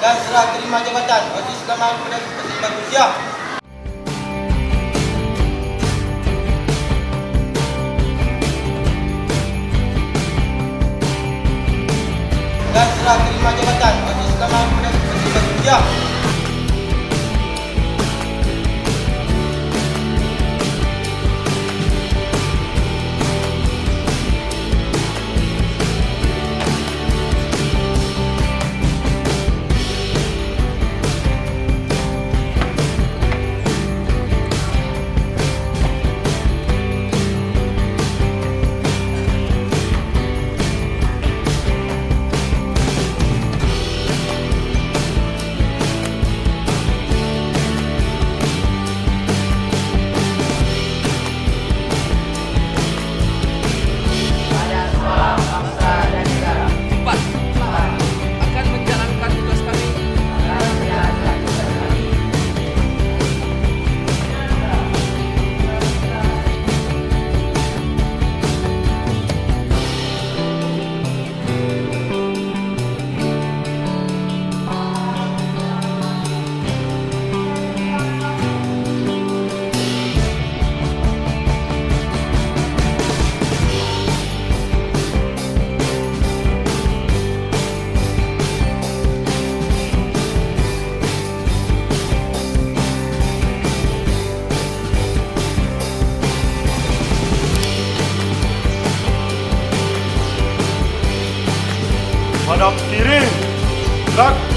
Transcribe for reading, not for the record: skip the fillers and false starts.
dan serah terima jabatan OSIS selama kepada OSIS Bagusia. Dan serah terima jabatan OSIS selama kepada OSIS Bagusia. Hadap kiri, gerak.